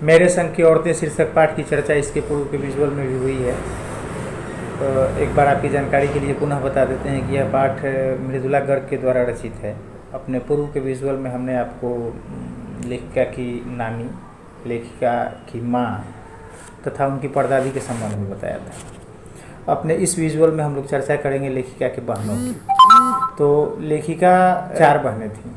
मेरे संग की औरतें शीर्षक पाठ की चर्चा इसके पूर्व के विजुअल में भी हुई है। तो एक बार आपकी जानकारी के लिए पुनः बता देते हैं कि यह पाठ मृदुला गर्ग के द्वारा रचित है। अपने पूर्व के विजुअल में हमने आपको लेखिका की नानी, लेखिका की माँ तथा उनकी परदादी के संबंध में बताया था। अपने इस विजुअल में हम लोग चर्चा करेंगे लेखिका के बहनों की। तो लेखिका 4 बहनें थीं।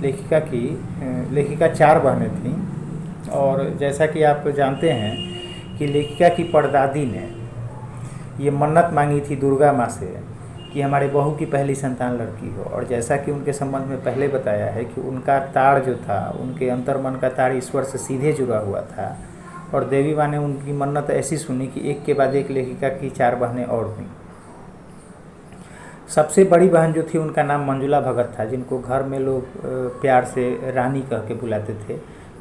लेखिका 4 बहनें थीं और जैसा कि आप जानते हैं कि लेखिका की परदादी ने ये मन्नत मांगी थी दुर्गा माँ से कि हमारे बहू की पहली संतान लड़की हो। और जैसा कि उनके संबंध में पहले बताया है कि उनका तार जो था, उनके अंतर्मन का तार ईश्वर से सीधे जुड़ा हुआ था और देवी माँ ने उनकी मन्नत ऐसी सुनी कि एक के बाद एक लेखिका की 4 बहनें और हुईं। सबसे बड़ी बहन जो थी उनका नाम मंजुला भगत था, जिनको घर में लोग प्यार से रानी कह के बुलाते थे।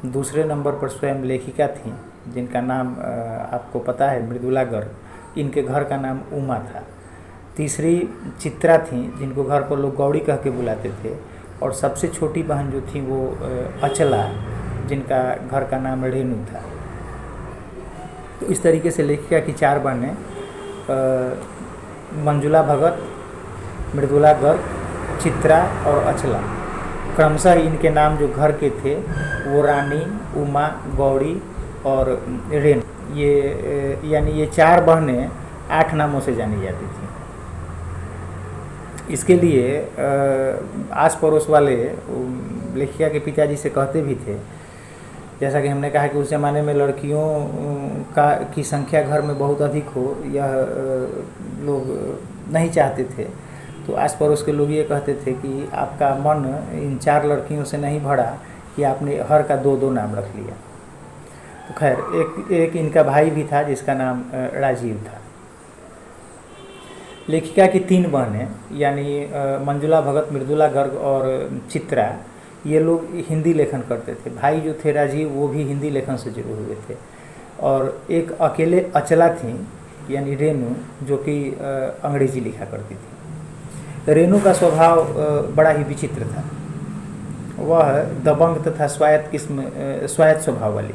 दूसरे नंबर पर स्वयं लेखिका थीं जिनका नाम आपको पता है मृदुला गर्ग। इनके घर का नाम उमा था। तीसरी चित्रा थीं जिनको घर पर लोग गौड़ी कह के बुलाते थे। और सबसे छोटी बहन जो थी वो अचला, जिनका घर का नाम रेणु था। तो इस तरीके से लेखिका की 4 बहनें मंजुला भगत, मृदुला गर्ग, चित्रा और अचला, क्रमशः इनके नाम जो घर के थे वो रानी, उमा, गौड़ी और रेणु, यानी ये 4 बहनें 8 नामों से जानी जाती थी। इसके लिए आस पड़ोस वाले लेखिका के पिताजी से कहते भी थे, जैसा कि हमने कहा कि उस ज़माने में लड़कियों की संख्या घर में बहुत अधिक हो, यह लोग नहीं चाहते थे। तो आस पड़ोस के लोग ये कहते थे कि आपका मन इन 4 लड़कियों से नहीं भरा कि आपने हर का 2-2 नाम रख लिया। तो खैर एक इनका भाई भी था जिसका नाम राजीव था। लेखिका की 3 बहनें यानी मंजुला भगत, मृदुला गर्ग और चित्रा, ये लोग हिंदी लेखन करते थे। भाई जो थे राजीव वो भी हिंदी लेखन से जुड़े हुए थे। और एक अकेले अचला थी यानी रेणु, जो कि अंग्रेजी लिखा करती थी। रेणु का स्वभाव बड़ा ही विचित्र था। वह दबंग तथा स्वायत्त स्वभाव वाली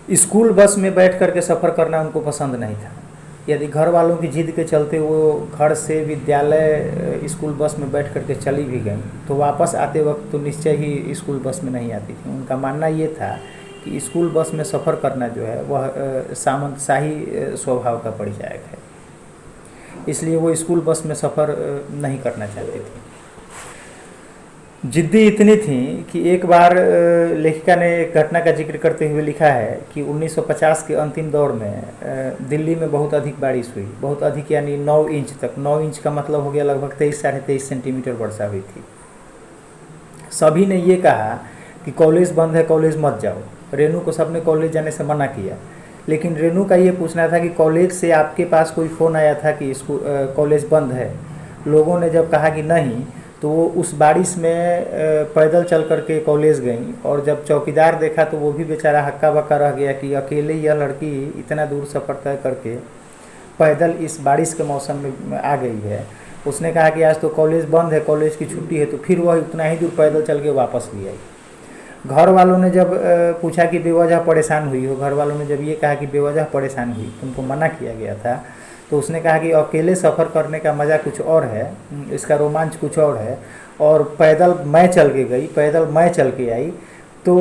थी। स्कूल बस में बैठ करके सफ़र करना उनको पसंद नहीं था। यदि घर वालों की जिद के चलते वो घर से विद्यालय स्कूल बस में बैठ करके चली भी गई तो वापस आते वक्त तो निश्चय ही स्कूल बस में नहीं आती थी। उनका मानना ये था कि स्कूल बस में सफ़र करना जो है वह सामंतशाही स्वभाव का परिचायक है, इसलिए वो स्कूल बस में सफ़र नहीं करना चाहती थी। जिद्दी इतनी थी कि एक बार लेखिका ने एक घटना का जिक्र करते हुए लिखा है कि 1950 के अंतिम दौर में दिल्ली में बहुत अधिक बारिश हुई। बहुत अधिक यानी 9 इंच तक। 9 इंच का मतलब हो गया लगभग 23-23.5 सेंटीमीटर वर्षा हुई थी। सभी ने ये कहा कि कॉलेज बंद है, कॉलेज मत जाओ। रेणु को सबने कॉलेज जाने से मना किया, लेकिन रेणु का ये पूछना था कि कॉलेज से आपके पास कोई फ़ोन आया था कि कॉलेज बंद है। लोगों ने जब कहा कि नहीं, तो वो उस बारिश में पैदल चल करके कॉलेज गई। और जब चौकीदार देखा तो वो भी बेचारा हक्का बक्का रह गया कि अकेले यह लड़की इतना दूर सफ़र तय करके पैदल इस बारिश के मौसम में आ गई है। उसने कहा कि आज तो कॉलेज बंद है, कॉलेज की छुट्टी है। तो फिर वह उतना ही दूर पैदल चल के वापस भी आई। घर वालों ने जब पूछा कि बेवजह परेशान हुई हो, घर वालों ने जब ये कहा कि बेवजह परेशान हुई, तुमको मना किया गया था, तो उसने कहा कि अकेले सफ़र करने का मज़ा कुछ और है, इसका रोमांच कुछ और है। और पैदल मैं चल के गई, पैदल मैं चल के आई, तो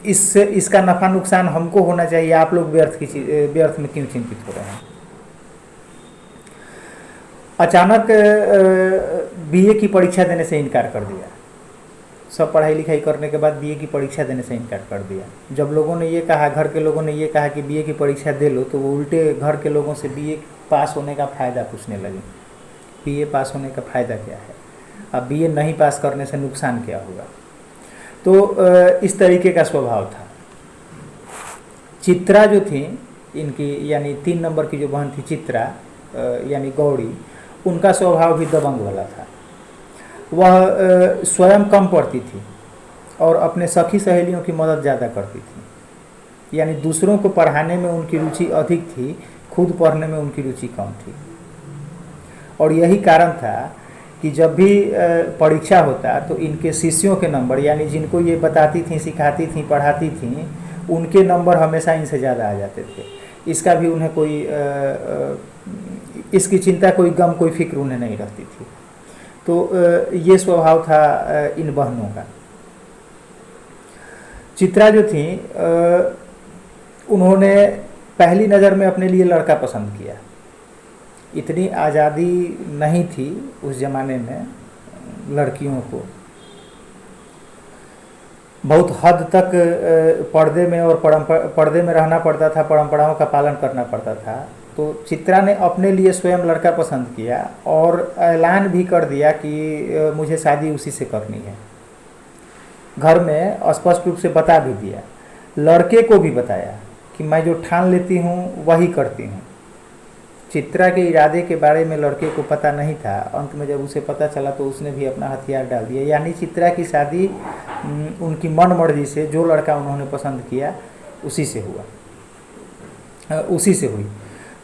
इसका नफ़ा नुकसान हमको होना चाहिए। आप लोग व्यर्थ में क्यों चिंतित हो रहे हैं। अचानक बीए की परीक्षा देने से इनकार कर दिया। सब पढ़ाई लिखाई करने के बाद बीए की परीक्षा देने से इनकार कर दिया। जब लोगों ने ये कहा, घर के लोगों ने ये कहा कि बीए की परीक्षा दे लो, तो वो उल्टे घर के लोगों से बीए पास होने का फ़ायदा पूछने लगे। बीए पास होने का फ़ायदा क्या है, अब बीए नहीं पास करने से नुकसान क्या होगा। तो इस तरीके का स्वभाव था। चित्रा जो थी इनकी, यानी 3 नंबर की जो बहन थी चित्रा यानी गौड़ी, उनका स्वभाव भी दबंग वाला था। वह स्वयं कम पढ़ती थी और अपने सखी सहेलियों की मदद ज़्यादा करती थी। यानी दूसरों को पढ़ाने में उनकी रुचि अधिक थी, खुद पढ़ने में उनकी रुचि कम थी। और यही कारण था कि जब भी परीक्षा होता तो इनके शिष्यों के नंबर, यानी जिनको ये बताती थी, सिखाती थी, पढ़ाती थी, उनके नंबर हमेशा इनसे ज़्यादा आ जाते थे। इसका भी उन्हें कोई इसकी चिंता, कोई गम, कोई फिक्र उन्हें नहीं रहती थी। तो ये स्वभाव था इन बहनों का। चित्रा जो थी, उन्होंने पहली नज़र में अपने लिए लड़का पसंद किया। इतनी आज़ादी नहीं थी उस ज़माने में लड़कियों को, बहुत हद तक पर्दे में और पर्दे में रहना पड़ता था, परंपराओं का पालन करना पड़ता था। तो चित्रा ने अपने लिए स्वयं लड़का पसंद किया और ऐलान भी कर दिया कि मुझे शादी उसी से करनी है। घर में स्पष्ट रूप से बता भी दिया, लड़के को भी बताया कि मैं जो ठान लेती हूँ वही करती हूँ। चित्रा के इरादे के बारे में लड़के को पता नहीं था। अंत में जब उसे पता चला तो उसने भी अपना हथियार डाल दिया। यानी चित्रा की शादी उनकी मन मर्जी से, जो लड़का उन्होंने पसंद किया उसी से हुआ, उसी से हुई।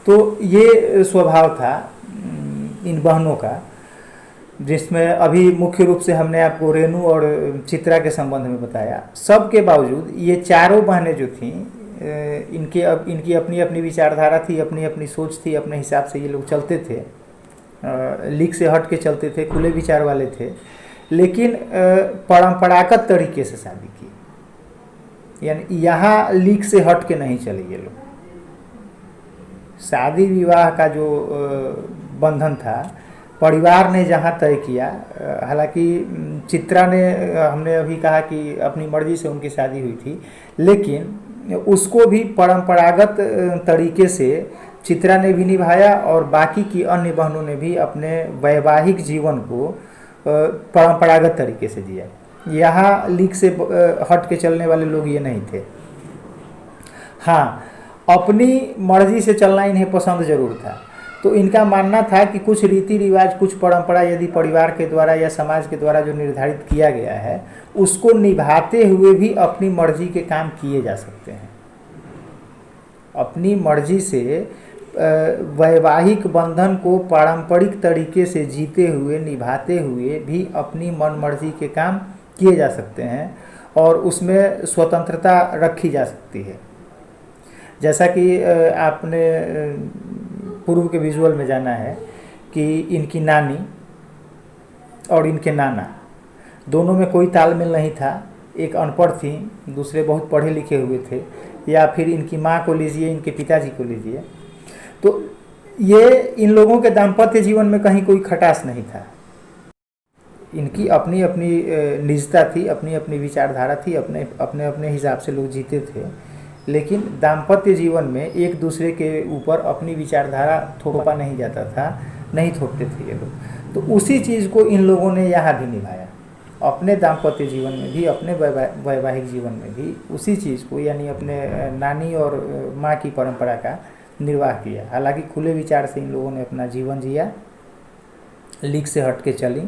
तो ये स्वभाव था इन बहनों का, जिसमें अभी मुख्य रूप से हमने आपको रेणु और चित्रा के संबंध में बताया। सब के बावजूद ये चारों बहनें जो थीं, इनकी अपनी अपनी विचारधारा थी, अपनी अपनी सोच थी, अपने हिसाब से ये लोग चलते थे, लीक से हट के चलते थे, खुले विचार वाले थे, लेकिन परंपरागत तरीके से शादी की। यानी यहाँ लीक से हट के नहीं चले ये लोग। शादी विवाह का जो बंधन था, परिवार ने जहाँ तय किया, हालांकि चित्रा ने, हमने अभी कहा कि अपनी मर्जी से उनकी शादी हुई थी, लेकिन उसको भी परंपरागत तरीके से चित्रा ने भी निभाया और बाकी की अन्य बहनों ने भी अपने वैवाहिक जीवन को परंपरागत तरीके से जिया। यहाँ लीक से हट के चलने वाले लोग ये नहीं थे। हाँ, अपनी मर्जी से चलना इन्हें पसंद जरूर था। तो इनका मानना था कि कुछ रीति रिवाज, कुछ परंपरा यदि परिवार के द्वारा या समाज के द्वारा जो निर्धारित किया गया है, उसको निभाते हुए भी अपनी मर्जी के काम किए जा सकते हैं। अपनी मर्जी से वैवाहिक बंधन को पारंपरिक तरीके से जीते हुए, निभाते हुए भी अपनी मन मर्जी के काम किए जा सकते हैं और उसमें स्वतंत्रता रखी जा सकती है। जैसा कि आपने पूर्व के विजुअल में जाना है कि इनकी नानी और इनके नाना दोनों में कोई तालमेल नहीं था। एक अनपढ़ थी, दूसरे बहुत पढ़े लिखे हुए थे, या फिर इनकी माँ को लीजिए, इनके पिताजी को लीजिए। तो ये इन लोगों के दाम्पत्य जीवन में कहीं कोई खटास नहीं था। इनकी अपनी अपनी निजता थी, अपनी अपनी विचारधारा थी, अपने अपने अपने हिसाब से लोग जीते थे, लेकिन दाम्पत्य जीवन में एक दूसरे के ऊपर अपनी विचारधारा थोपा नहीं जाता था, नहीं थोपते थे ये लोग। तो उसी चीज़ को इन लोगों ने यहाँ भी निभाया, अपने दाम्पत्य जीवन में भी, अपने वैवाहिक जीवन में भी उसी चीज़ को, यानी अपने नानी और माँ की परंपरा का निर्वाह किया। हालांकि खुले विचार से इन लोगों ने अपना जीवन जिया, लीक से हट के चली,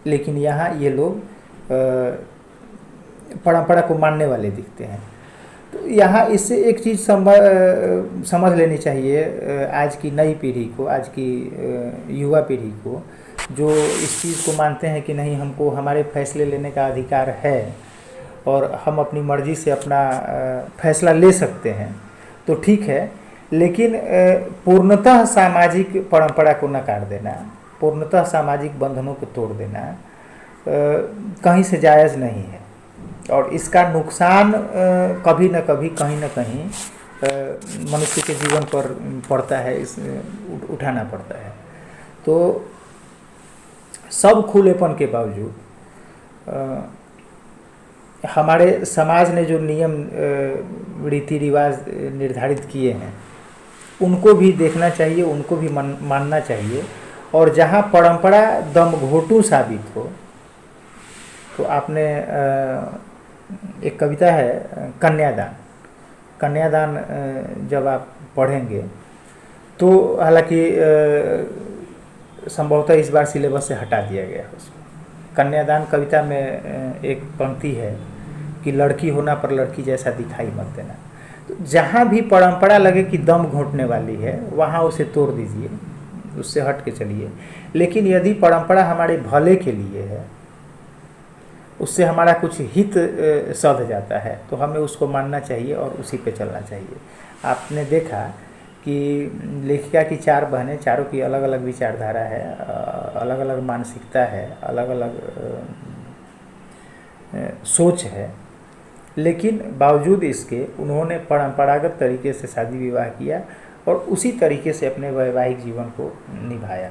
लेकिन यहाँ ये लोग परंपरा को मानने वाले दिखते हैं। तो यहाँ इससे एक चीज़ समझ लेनी चाहिए आज की नई पीढ़ी को, आज की युवा पीढ़ी को, जो इस चीज़ को मानते हैं कि नहीं, हमको हमारे फैसले लेने का अधिकार है और हम अपनी मर्ज़ी से अपना फैसला ले सकते हैं, तो ठीक है, लेकिन पूर्णतः सामाजिक परंपरा को नकार देना, पूर्णतः सामाजिक बंधनों को तोड़ देना कहीं से जायज़ नहीं है और इसका नुकसान कभी न कभी, कहीं न कहीं मनुष्य के जीवन पर पड़ता है, इस उठाना पड़ता है। तो सब खुलेपन के बावजूद हमारे समाज ने जो नियम रीति रिवाज निर्धारित किए हैं उनको भी देखना चाहिए, उनको भी मानना चाहिए। और जहाँ परंपरा दमघोटू साबित हो, तो आपने एक कविता है कन्यादान, कन्यादान जब आप पढ़ेंगे तो, हालांकि संभवतः इस बार सिलेबस से हटा दिया गया है उसको। कन्यादान कविता में एक पंक्ति है कि लड़की होना पर लड़की जैसा दिखाई मत देना। तो जहाँ भी परंपरा लगे कि दम घोंटने वाली है, वहाँ उसे तोड़ दीजिए, उससे हट के चलिए। लेकिन यदि परंपरा हमारे भले के लिए है, उससे हमारा कुछ हित सध जाता है, तो हमें उसको मानना चाहिए और उसी पे चलना चाहिए। आपने देखा कि लेखिका की 4 बहनें, चारों की अलग अलग विचारधारा है, अलग अलग मानसिकता है, अलग अलग सोच है, लेकिन बावजूद इसके उन्होंने परंपरागत तरीके से शादी विवाह किया और उसी तरीके से अपने वैवाहिक जीवन को निभाया।